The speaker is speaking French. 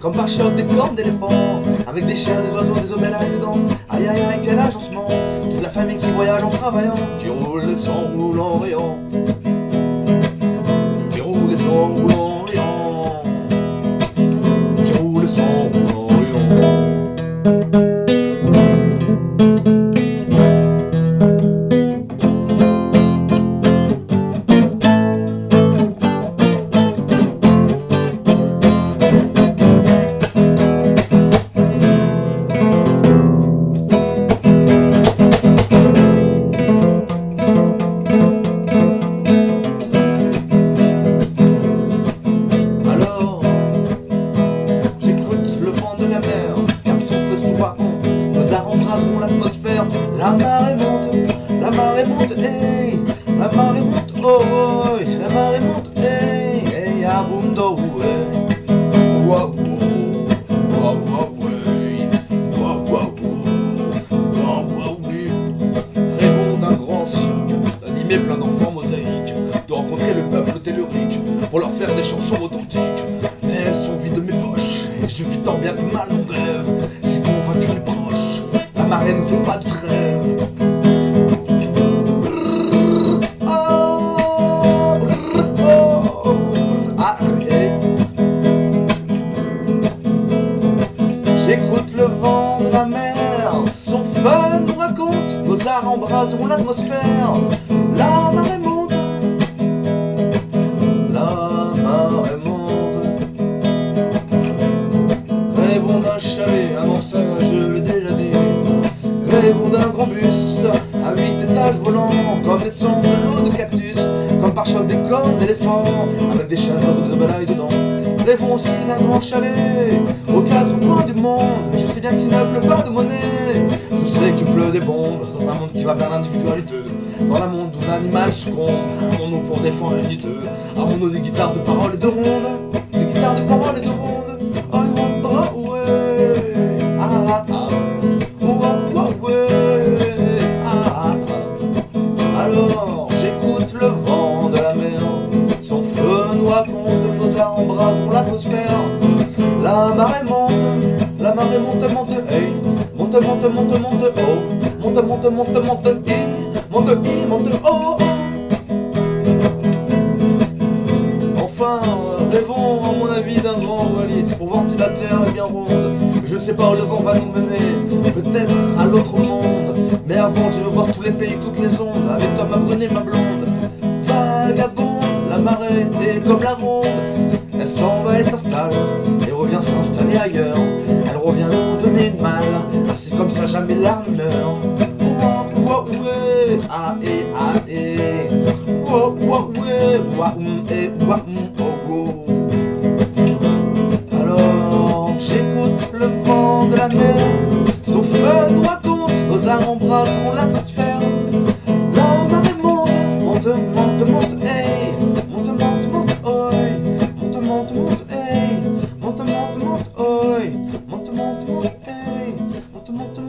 comme par choc des cornes d'éléphants, avec des chiens, des oiseaux, des obélailles dedans. Aïe aïe aïe, quel agencement, toute la famille qui voyage en travaillant, qui roule et s'enroule en riant, qui roule et s'enroule en riant, qui roule et s'enroule en riant. La marée monte, hey, la marée monte, oh, oh, la marée monte, hey, hey, ya boum do, hey, wow, wow, wow, hey, wow, wow, wow, wow, oui. Rêvons d'un grand cirque, d'animer plein d'enfants mosaïques, de rencontrer le peuple tellurique, pour leur faire des chansons authentiques. Mais elles sont vides de mes poches, et je vis tant bien que mal mon rêve. J'ai convaincu les proches, la marée ne fait pas de trêve. J'écoute le vent de la mer, son fun nous raconte, nos arts embraseront l'atmosphère. La marée monte, la marée monte. Rêvons d'un chalet, avant ça je l'ai déjà dit. Rêvons d'un grand bus, à 8 étages volants, comme des cendres de l'eau de cactus, comme par choc des cornes d'éléphants, avec des chats d'oiseaux, des obélailles dedans. Rêvons aussi d'un grand chalet, aux quatre coins du monde. Mais je sais bien qu'il ne pleut pas de monnaie. Je sais qu'il pleut des bombes, dans un monde qui va vers l'individualité. Dans un monde où l'animal succombe, avons-nous pour défendre l'unité. Avons-nous des guitares de paroles et de rondes, des guitares de paroles et de rondes. Oh, oh, oh, ouais, ah, ah, ah. Oh, oh, oh, ouais, ah, ah, ah. Alors, j'écoute le vent de la mer, son feu nous raconte, nos arts embraseront l'atmosphère. La marée monte, monte, hey, monte, monte, monte, monte, oh, monte, monte, monte, monte, monte, oh, oh. Enfin, rêvons à mon avis d'un grand voilier, pour voir si la terre est bien ronde. Je ne sais pas où le vent va nous mener, peut-être à l'autre monde. Mais avant, je veux voir tous les pays, toutes les ondes, avec toi ma brune et ma blonde. Vagabonde, la marée est comme la ronde, elle s'en va et s'installe, et revient s'installer ailleurs. Elle revient nous donner une malle, ainsi comme ça jamais l'âme meurt. Oh, oh, ouais, ah, et, ah, et. Oh, oh, ouais, wa, et, wa, oh, oh. Alors, j'écoute le vent de la mer, son feu nous raconte, nos arts embraseront l'atmosphère. La marée monte, monte, monte, monte, hey, monte, monte, monte, oi, monte, monte, monte, hey, monte, monte, monte, oi, monte, monte, monte, hey, monte, monte, monte.